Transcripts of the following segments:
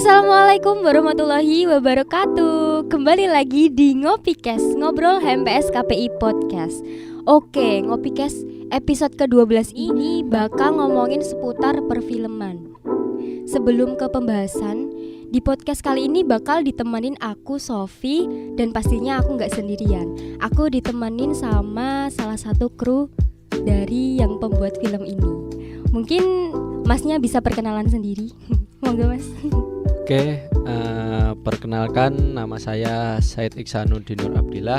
Assalamualaikum warahmatullahi wabarakatuh. Kembali lagi di Ngopikes, ngobrol HMPS KPI Podcast. Oke, Ngopikes episode ke-12 ini bakal ngomongin seputar perfilman. Sebelum ke pembahasan, di podcast kali ini bakal ditemenin aku, Sofi, dan pastinya aku gak sendirian. Aku ditemenin sama salah satu kru dari yang pembuat film ini. Mungkin masnya bisa perkenalan sendiri. Monggo mas. Oke, perkenalkan nama saya Said Iksanuddin Nur Abdillah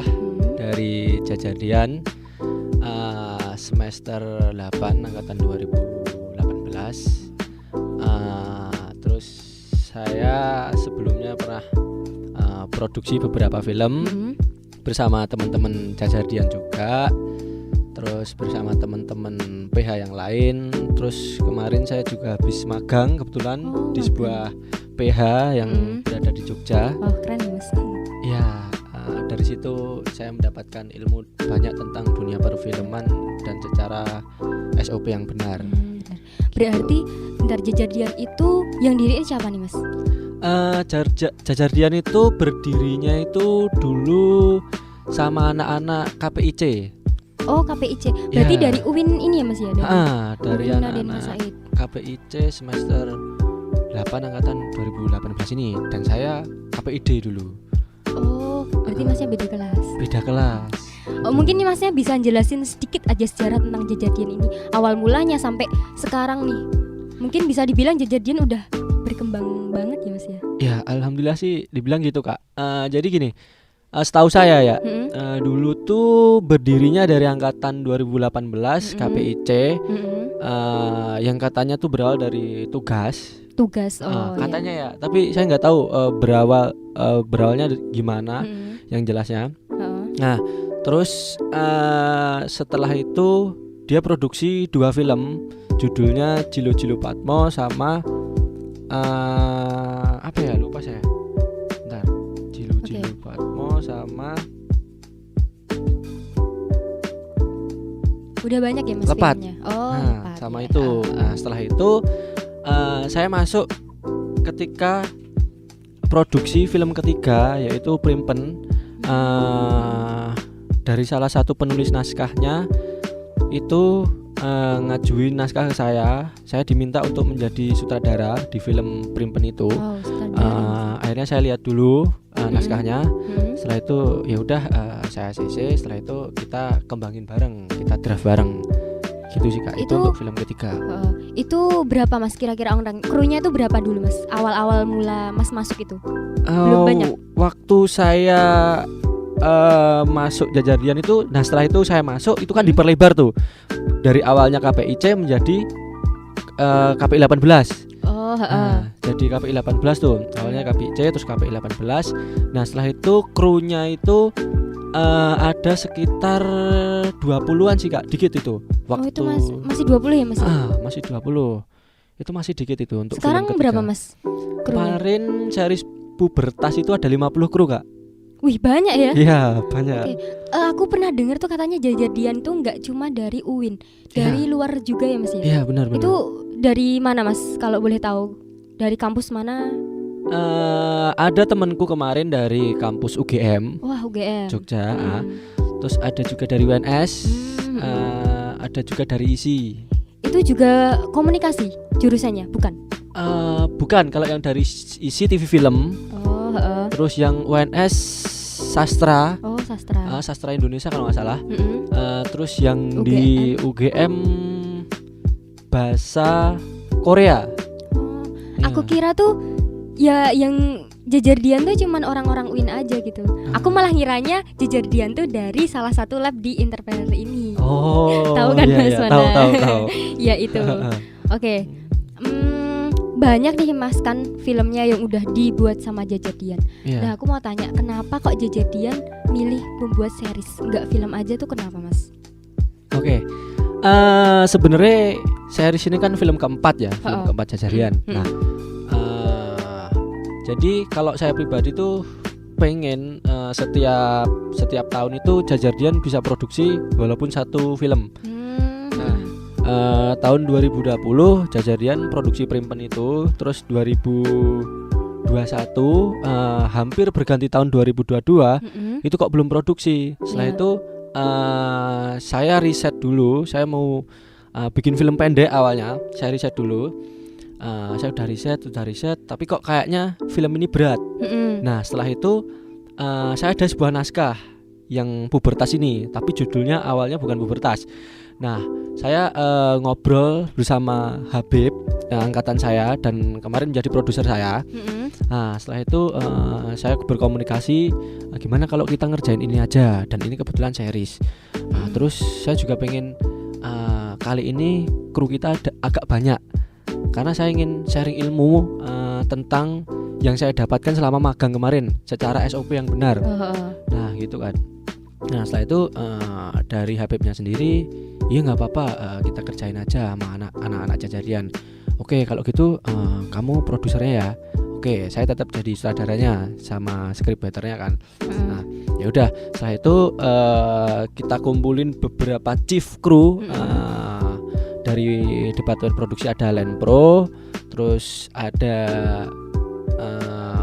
dari Jajadian, semester 8 angkatan 2018. Terus saya sebelumnya pernah produksi beberapa film bersama teman-teman Jajadian juga. Terus bersama teman-teman PH yang lain. Terus kemarin saya juga habis magang kebetulan di sebuah PH yang berada di Jogja. Oh keren ya mas. Ya, dari situ saya mendapatkan ilmu banyak tentang dunia perfilman dan secara SOP yang benar. Berarti bentar, Jajadian itu yang diriin siapa nih mas? Jajadian itu berdirinya itu dulu sama anak-anak KPIC. Oh KPIC, berarti Ya. dari UIN ini ya mas ya? Dari UIN anak-anak KPIC semester 8 angkatan 2018 ini. Dan saya KPID dulu. Oh, berarti masnya beda kelas. Beda kelas. Oh, mungkin nih masnya bisa jelasin sedikit aja sejarah tentang Jajadian ini. Awal mulanya sampai sekarang nih. Mungkin bisa dibilang Jajadian udah berkembang banget ya mas ya? Ya alhamdulillah sih dibilang gitu kak. Jadi gini, setahu saya ya, dulu tuh berdirinya dari angkatan 2018 KPIC, yang katanya tuh berawal dari tugas. Katanya ya, tapi saya nggak tahu berawalnya gimana, yang jelasnya. Nah, terus setelah itu dia produksi 2 film, judulnya Jilo Patmo sama apa ya, lupa saya. Bentar, Jilo Patmo sama udah banyak ya mas Lepat. filmnya. Oh, Nah, Lepat, sama ya. itu. Nah, setelah itu saya masuk ketika produksi film ketiga, yaitu Primpen. Dari salah satu penulis naskahnya itu ngajuin naskah ke saya. Saya diminta untuk menjadi sutradara di film Primpen itu. Wow, sutradara. Akhirnya saya lihat dulu naskahnya. Setelah itu ya udah, saya CC. Setelah itu kita kembangin bareng, kita draft bareng. Gitu sih kak. Itu untuk film ketiga. Itu berapa mas kira-kira orang krunya itu berapa dulu mas? Awal-awal mula mas masuk itu? Belum banyak. Waktu saya masuk Jajadian itu, nah setelah itu saya masuk itu kan diperlebar tuh dari awalnya KPIC menjadi KPI 18. Jadi KPI 18 tuh awalnya KPIC terus KPI 18. Nah setelah itu krunya itu ada sekitar 20-an sih kak, dikit itu waktu. Oh itu masih 20 ya mas? Masih 20. Itu masih dikit itu untuk sekarang film ketiga. Berapa mas krunya? Kemarin series pubertas itu ada 50 kru kak. Wih banyak ya? Iya banyak. Aku pernah dengar tuh katanya Jajadian tuh nggak cuma dari UIN, dari luar juga ya mas ya? Iya benar. Itu dari mana mas kalau boleh tahu? Dari kampus mana? Ada temanku kemarin dari kampus UGM. Wah UGM Jogja. Terus ada juga dari UNS. Ada juga dari ISI. Itu juga komunikasi jurusannya bukan? Bukan, kalau yang dari ISI TV film. Terus yang UNS sastra. Oh sastra. Sastra Indonesia kalau nggak salah. Terus yang UGM. di UGM bahasa Korea. Aku kira tuh ya yang Jajadian tuh cuman orang-orang UIN aja gitu. Aku malah ngiranya Jajadian tuh dari salah satu lab di Entrepreneur ini. Oh. Tahu kan iya, mas iya. mana? Tahu. Ya itu. Oke. Banyak nih mas kan filmnya yang udah dibuat sama Jajadian. Nah aku mau tanya, kenapa kok Jajadian milih membuat series, nggak film aja tuh, kenapa mas? Oke. Sebenarnya series ini kan film keempat ya, film keempat Jajadian. Nah, jadi kalau saya pribadi tuh pengen setiap tahun itu Jajadian bisa produksi walaupun satu film. Tahun 2020 Jajadian produksi Primpen itu, terus 2021 hampir berganti tahun 2022 itu kok belum produksi. Setelah itu saya riset dulu, saya mau bikin film pendek awalnya. Saya riset dulu, saya udah riset, tapi kok kayaknya film ini berat. Nah setelah itu saya ada sebuah naskah yang pubertas ini, tapi judulnya awalnya bukan pubertas. Nah saya ngobrol bersama Habib, angkatan saya, dan kemarin menjadi produser saya. Nah setelah itu saya berkomunikasi, gimana kalau kita ngerjain ini aja, dan ini kebetulan series. Terus saya juga pengen kali ini kru kita agak banyak, karena saya ingin sharing ilmu tentang yang saya dapatkan selama magang kemarin secara SOP yang benar. Nah gitu kan. Nah setelah itu dari Habibnya sendiri, iya nggak apa-apa, kita kerjain aja sama anak-anak Jajarian. Oke kalau gitu kamu produsernya ya. Oke saya tetap jadi sutradaranya sama scriptwriternya kan. Nah ya udah, setelah itu kita kumpulin beberapa chief crew. Dari departemen produksi ada Line Pro, terus ada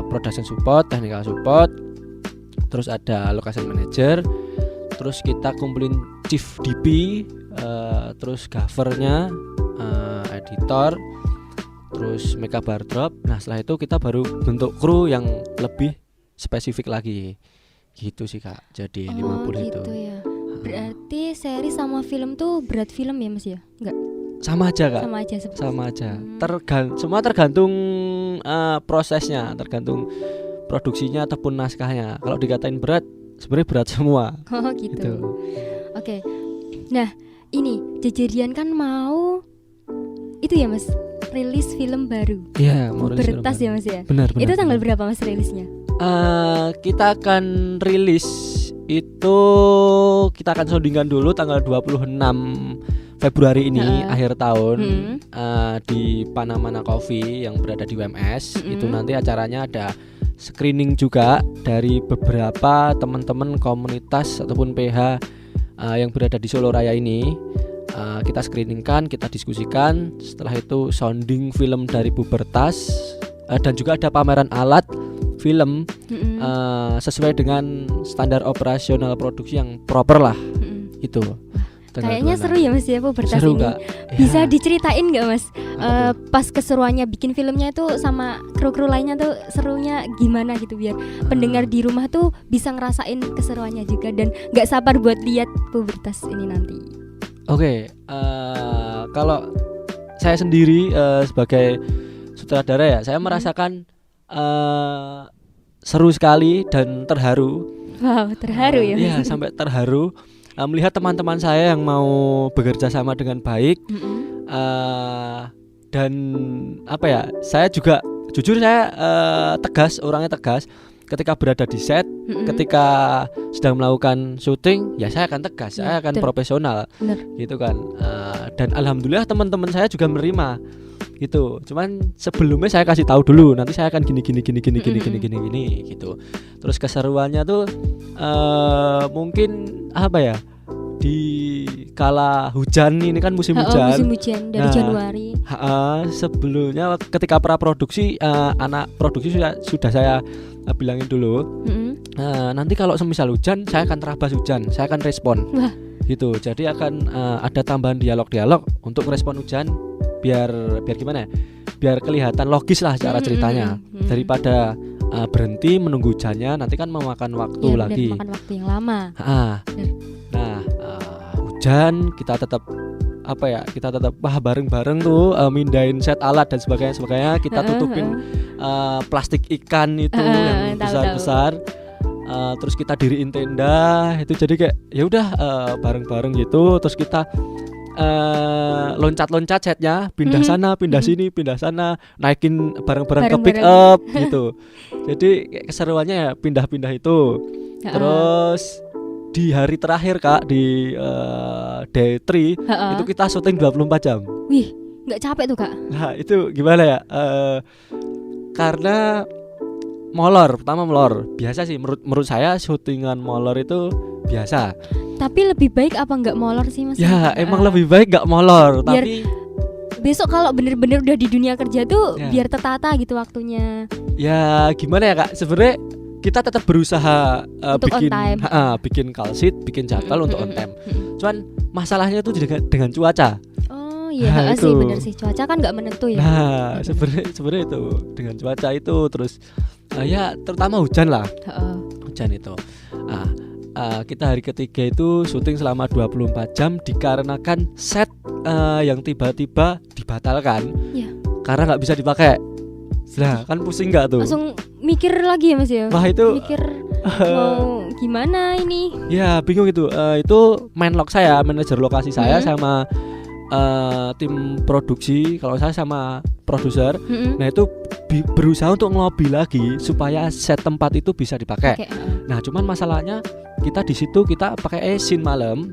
production support, technical support, terus ada location manager, terus kita kumpulin chief DP, terus covernya, editor, terus makeup wardrobe. Nah setelah itu kita baru bentuk kru yang lebih spesifik lagi. Gitu sih Kak. Jadi 50 gitu itu. Ya. Berarti seri sama film tuh berat film ya Mas ya? Enggak? Sama aja Kak. Sama aja. Semua tergantung prosesnya, tergantung produksinya ataupun naskahnya. Kalau dikatain berat, sebenarnya berat semua. Oh gitu. Oke. Nah, ini Jajarian kan mau itu ya Mas, rilis film baru. Iya, mau rilis film Bertas ya Mas ya? Benar. Itu tanggal berapa Mas rilisnya? Kita akan rilis itu, kita akan soundingkan dulu tanggal 26 Februari ini, akhir tahun, di Panamana Coffee yang berada di UMS. Itu nanti acaranya ada screening juga dari beberapa teman-teman komunitas ataupun PH yang berada di Solo Raya ini. Kita screeningkan, kita diskusikan. Setelah itu sounding film dari Pubertas, dan juga ada pameran alat film sesuai dengan standar operasional produksi yang proper lah. Itu kayaknya seru ya Mas ya Pubertas seru, ini. Kak. Bisa diceritain nggak Mas pas keseruannya bikin filmnya itu sama kru-kru lainnya tuh serunya gimana gitu, biar pendengar di rumah tuh bisa ngerasain keseruannya juga dan nggak sabar buat lihat Pubertas ini nanti. Oke, kalau saya sendiri sebagai sutradara ya, saya merasakan seru sekali dan terharu. Wow, terharu ya? Iya, sampai terharu melihat teman-teman saya yang mau bekerja sama dengan baik. Dan apa ya, saya juga jujur saya orangnya tegas. Ketika berada di set, ketika sedang melakukan syuting, ya saya akan tegas, saya akan profesional. Gitu kan. Dan alhamdulillah teman-teman saya juga menerima gitu. Cuman sebelumnya saya kasih tahu dulu, nanti saya akan gini gitu. Terus keseruannya tuh mungkin apa ya, di kala hujan ini kan musim hujan. Musim hujan dari Januari. Sebelumnya ketika praproduksi, anak produksi sudah saya bilangin dulu. Nanti kalau semisal hujan, saya akan terabas hujan, saya akan respon. Gitu. Jadi akan ada tambahan dialog-dialog untuk respon hujan, biar gimana ya? Biar kelihatan logis lah cara ceritanya. Daripada berhenti menunggu hujannya, nanti kan memakan waktu lagi. Makan waktu yang lama. Hujan kita tetap bareng-bareng tuh mindahin set alat dan sebagainya. Kita tutupin plastik ikan itu yang besar-besar. Terus kita diriin tenda itu, jadi kayak ya udah bareng-bareng gitu. Terus kita loncat-loncat setnya, pindah sana, pindah sini, pindah sana, naikin barang-barang ke pick up gitu. Jadi kayak keseruannya ya pindah-pindah itu. Terus di hari terakhir Kak, di day 3 itu kita syuting 24 jam. Wih, nggak capek tuh Kak? Nah itu gimana ya, karena pertama molor. Biasa sih menurut saya syutingan molor itu biasa. Tapi lebih baik apa nggak molor sih Mas? Ya emang lebih baik nggak molor, tapi besok kalau bener-bener udah di dunia kerja tuh Ya. biar tertata gitu waktunya. Ya gimana ya Kak, sebenarnya kita tetap berusaha Untuk on bikin time. bikin call sheet, bikin jadwal untuk on time. Cuman masalahnya tuh dengan cuaca. Oh iya Nah, sih itu. bener sih, cuaca kan nggak menentu ya. Nah, sebenarnya itu dengan cuaca itu terus ya terutama hujan lah. Heeh. Hujan itu. Kita hari ketiga itu syuting selama 24 jam dikarenakan set yang tiba-tiba dibatalkan. Iya. Karena nggak bisa dipakai. Lah, kan pusing nggak tuh? Langsung mikir lagi ya Mas ya. Wah, itu Mikir mau gimana ini? ya bingung itu. Itu main log saya, manajer lokasi saya sama tim produksi, kalau saya sama produser. Nah, itu berusaha untuk ngelobi lagi supaya set tempat itu bisa dipakai. Oke, Nah, cuman masalahnya kita di situ kita pakai scene malam.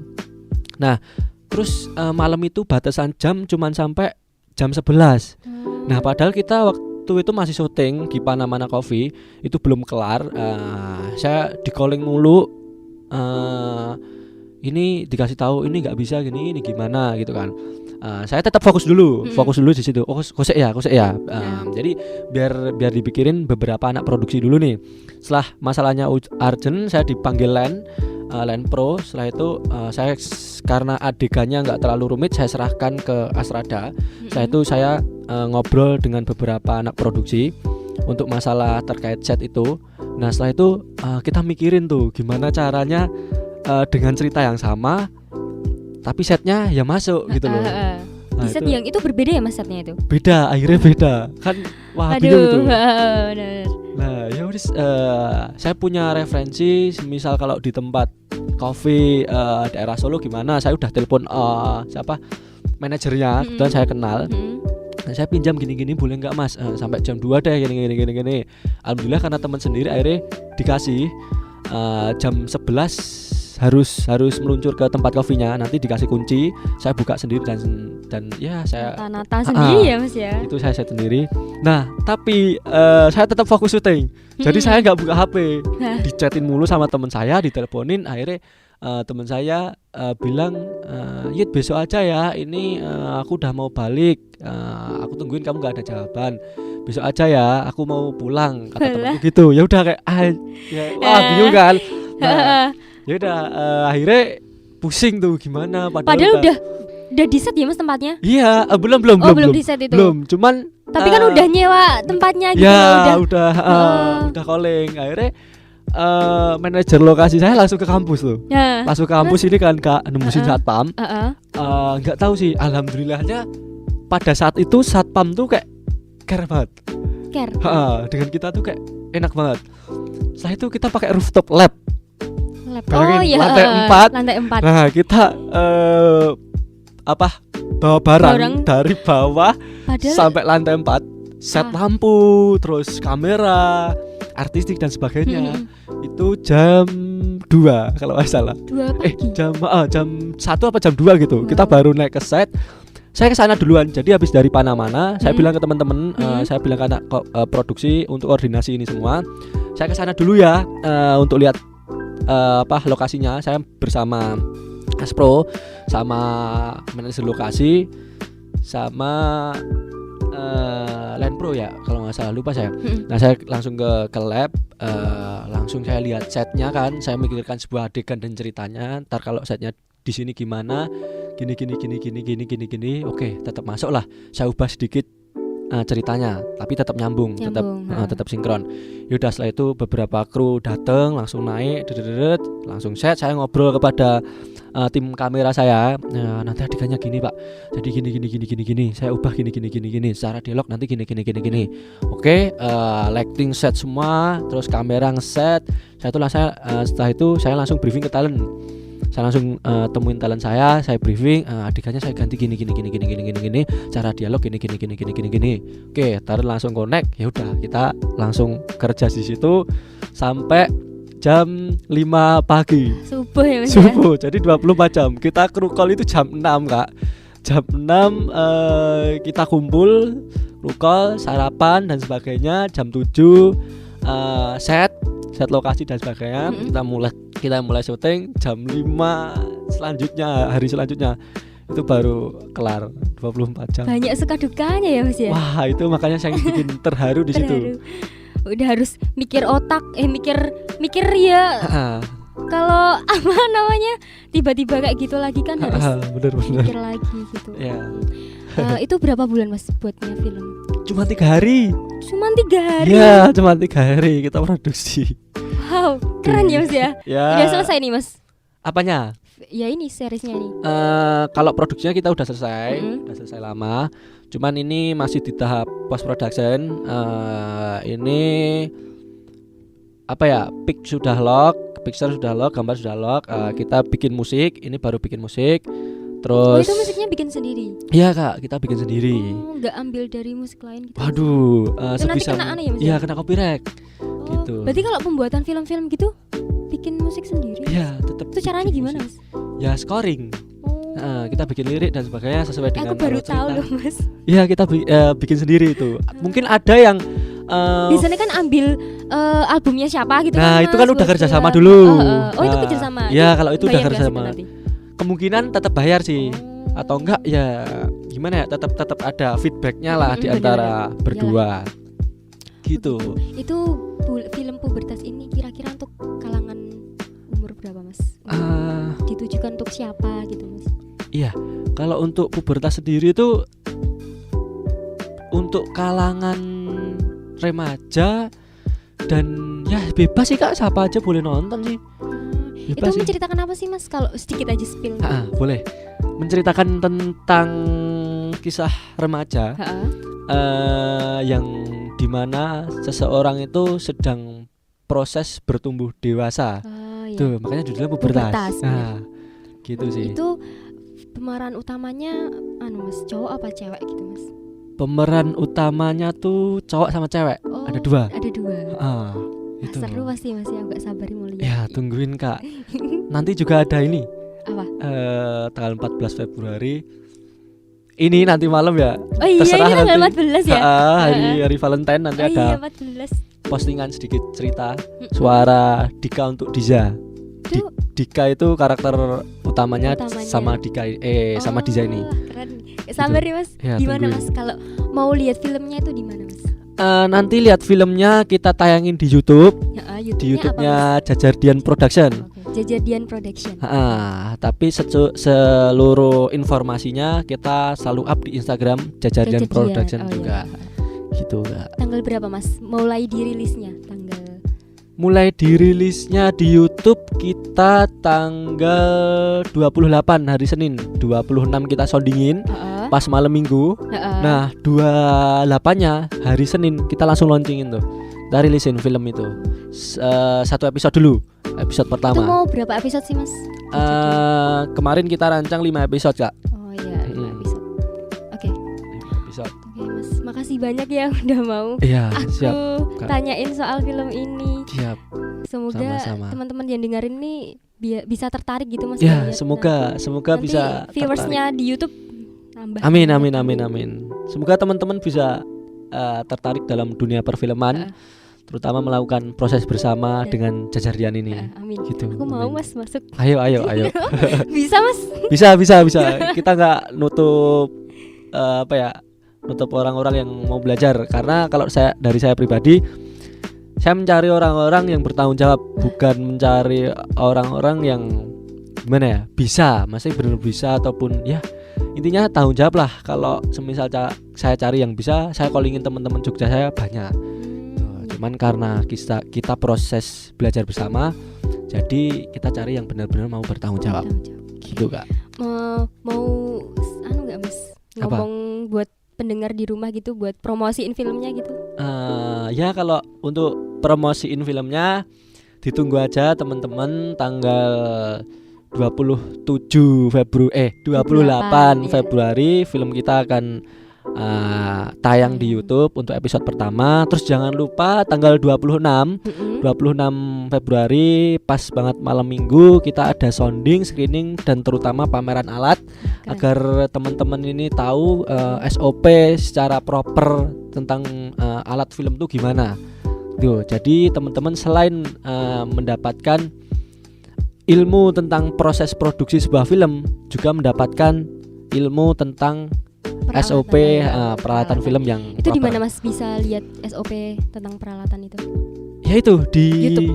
Nah, terus malam itu batasan jam cuman sampai jam 11. Nah, padahal kita waktu itu masih syuting di Panamana Coffee, itu belum kelar. Saya di calling mulu. Ini dikasih tahu ini nggak bisa gini, ini gimana gitu kan. Saya tetap fokus dulu di situ. Kosek ya. Jadi biar dipikirin beberapa anak produksi dulu nih. Setelah masalahnya urgent, saya dipanggil Line Pro. Setelah itu saya karena adegannya nggak terlalu rumit, saya serahkan ke Asrada. Setelah itu saya ngobrol dengan beberapa anak produksi untuk masalah terkait set itu. Nah, setelah itu kita mikirin tuh gimana caranya dengan cerita yang sama tapi setnya ya masuk gitu loh. Di set yang itu berbeda ya Mas setnya itu? Beda, akhirnya beda kan. Wah, bingung itu. Bener. Nah, ya udah, saya punya referensi. Misal kalau di tempat coffee daerah Solo gimana, saya udah telepon siapa manajernya, kebetulan saya kenal. Nah, saya pinjam gini-gini boleh nggak Mas, sampai jam 2 deh gini. Alhamdulillah karena teman sendiri akhirnya dikasih jam 11 harus meluncur ke tempat kopinya, nanti dikasih kunci, saya buka sendiri dan ya saya nata sendiri ya Mas ya. Itu saya sendiri. Nah, tapi saya tetap fokus syuting. Jadi saya nggak buka HP. Dichatin mulu sama teman saya, diteleponin. Akhirnya teman saya bilang, "Yit, besok aja ya. Ini aku udah mau balik. Aku tungguin kamu nggak ada jawaban. Besok aja ya. Aku mau pulang," kata temanku gitu. Ya udah kayak wah bingung kan. Nah, ya udah akhirnya pusing tuh gimana. Padahal udah di set ya Mas tempatnya? Iya, belum di set itu. Belum, cuman tapi kan udah nyewa tempatnya gitu. Ya, udah calling. Akhirnya manajer lokasi saya langsung ke kampus tuh. Ya. Langsung ke kampus ini kan Kak, nembusin satpam. Nggak tahu sih, alhamdulillahnya pada saat itu satpam tuh kayak care banget. Dengan kita tuh kayak enak banget. Setelah itu kita pakai rooftop lab. Iya, lantai 4. Nah, kita bawa barang dari bawah sampai lantai 4, set lampu, terus kamera, artistik dan sebagainya. Itu jam 2 kalau nggak salah. 2 pagi. Jam 1 apa jam 2 gitu. Kita baru naik ke set. Saya ke sana duluan. Jadi habis dari Panamana, saya bilang ke teman-teman, saya bilang ke anak produksi untuk koordinasi ini semua. Saya ke sana dulu ya untuk lihat lokasinya. Saya bersama Aspro sama manajer lokasi sama Line Pro ya kalau nggak salah, lupa saya. Nah, saya langsung ke lab, langsung saya lihat setnya kan. Saya mikirkan sebuah adegan dan ceritanya. Ntar kalau setnya di sini gimana, gini. Oke, tetap masuk lah. Saya ubah sedikit ceritanya, tapi tetap nyambung. Tetap sinkron. Yaudah, setelah itu beberapa kru datang, langsung naik, langsung set. Saya ngobrol kepada tim kamera saya, nanti adegannya gini Pak, jadi gini. Saya ubah gini. Secara dialog nanti gini. Oke, lighting set semua, terus kamera ngeset. Setelah itu saya langsung briefing ke talent. Saya langsung temuin talent saya briefing, adegannya saya ganti gini, cara dialog gini. Oke, talent langsung connect. Ya udah, kita langsung kerja di situ sampai jam 5 pagi. Subuh ya Mas. Subuh, jadi 24 jam. Kita kru call itu jam 6 Kak. Jam 6 kita kumpul, kru call, sarapan dan sebagainya. Jam 7 set lokasi dan sebagainya. Kita mulai syuting jam 5 hari selanjutnya itu baru kelar 24 jam. Banyak suka dukanya ya Mas ya. Wah, itu makanya saya bikin terharu di situ. Terharu. Udah harus mikir otak, mikir ya. Kalau apa namanya tiba-tiba kayak gitu lagi kan harus Bener. mikir lagi gitu. Ya. Itu berapa bulan Mas buatnya film? Cuma 3 hari. Cuma 3 hari. Ya, cuma 3 hari kita produksi. Wow, keren ya Mas ya. Ya. Udah selesai nih Mas. Apanya? Ya ini seriesnya nih. Kalau produksinya kita udah selesai, udah selesai lama. Cuman ini masih di tahap post production. Ini apa ya? Picture sudah lock, gambar sudah lock. Kita bikin musik, ini baru bikin musik. Terus. Itu musiknya bikin sendiri? Iya Kak, kita bikin sendiri. Nggak ambil dari musik lain gitu? Waduh, itu nanti kena aneh ya Mas? Iya, kena copyright. Gitu. Berarti kalau pembuatan film-film gitu bikin musik sendiri? Iya, tetap. Itu caranya gimana Mas? Ya scoring. Kita bikin lirik dan sebagainya sesuai dengan. Aku baru tahu loh Mas. Iya, kita bikin sendiri itu. Mungkin ada yang biasanya kan ambil albumnya siapa gitu. Nah, kan, itu kan Mas, udah buat kerjasama film. dulu. Oh, itu kerjasama. Iya, kalau itu udah Bayar nggak sih kerjasama. nanti? Kemungkinan tetap bayar sih. Atau enggak ya gimana ya, tetap ada feedbacknya lah di antara berdua. Gitu. Itu film pubertas ini kira-kira untuk kalangan umur berapa Mas? Ditujukan untuk siapa gitu Mas? Iya, kalau untuk pubertas sendiri itu untuk kalangan remaja dan ya bebas sih Kak, siapa aja boleh nonton sih. Itu menceritakan apa sih Mas? Kalau sedikit aja spill. Boleh. Menceritakan tentang kisah remaja yang dimana seseorang itu sedang proses bertumbuh dewasa. Iya. Tuh, makanya judulnya pubertas. Nah, gitu sih. Itu pemeran utamanya Mas, cowok apa cewek gitu Mas? Pemeran utamanya tuh cowok sama cewek. Ada 2. Ada 2. Itu. Seru pasti Mas ya, gak sabar mau lihat. Ya, tungguin Kak. Nanti juga ada ini. Apa? Tanggal 14 Februari. Ini nanti malam ya. Oh iya, terserah ini tanggal nanti. 14 ya. Hari Valentine nanti ada. Iya, 14. Postingan sedikit cerita suara Dika untuk Diza. Dika itu karakter utamanya. Sama Dika sama Diza ini. Keren. Sabar nih Mas. Ya, gimana tungguin. Mas kalau mau lihat filmnya itu di mana Mas? Nanti lihat filmnya kita tayangin di YouTube. Di YouTube-nya Jajardian Production. Jajardian Production. Tapi seluruh informasinya kita selalu up di Instagram Jajardian Production juga. Iya. Gitu Kak. Tanggal berapa Mas? Mulai dirilisnya tanggal? Mulai dirilisnya di YouTube kita tanggal 28 hari Senin. 26 kita soundingin pas malam Minggu. Nah 28-nya hari Senin kita langsung launchingin tuh. Kita rilisin film itu 1 episode dulu. Episode pertama. Itu mau berapa episode sih Mas? Kemarin kita rancang 5 episode Kak. Oh iya 5 episode. Oke. 5 episode. Oke Mas, makasih banyak ya udah mau siap, Kak. Tanyain soal film ini. Siap. Semoga Sama-sama. teman-teman yang dengerin ini bisa tertarik gitu Mas. Ya semoga nanti bisa viewersnya di YouTube nambah. Amin. Semoga teman-teman bisa tertarik dalam dunia perfilman, terutama melakukan proses bersama dengan Jajardian ini. Amin. Gitu. Aku mau Mas masuk. Ayo. Bisa Mas? Bisa. Kita nggak nutup nutup orang-orang yang mau belajar, karena kalau dari saya pribadi, saya mencari orang-orang yang bertanggung jawab, bukan mencari orang-orang yang gimana ya, bisa, masih benar bisa ataupun ya intinya tanggung jawab lah. Kalau semisal saya cari yang bisa, saya callingin teman-teman Jogja saya banyak. Cuman karena kita proses belajar bersama, jadi kita cari yang benar-benar mau bertanggung jawab. Gitu Kak. Mau nggak Mas? Ngomong buat pendengar di rumah gitu, buat promosiin filmnya gitu. Ya kalau untuk promosiin filmnya ditunggu aja teman-teman tanggal 28 Februari film kita akan tayang di YouTube untuk episode pertama. Terus jangan lupa tanggal 26 Februari pas banget malam Minggu kita ada sounding, screening dan terutama pameran alat agar teman-teman ini tahu SOP secara proper tentang alat film itu gimana. Tuh, jadi teman-teman selain mendapatkan ilmu tentang proses produksi sebuah film, juga mendapatkan ilmu tentang Peralatan. SOP peralatan film yang itu di proper. mana Mas bisa lihat SOP tentang peralatan itu? Ya itu di YouTube.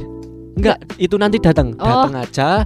Enggak, itu nanti datang Oh. aja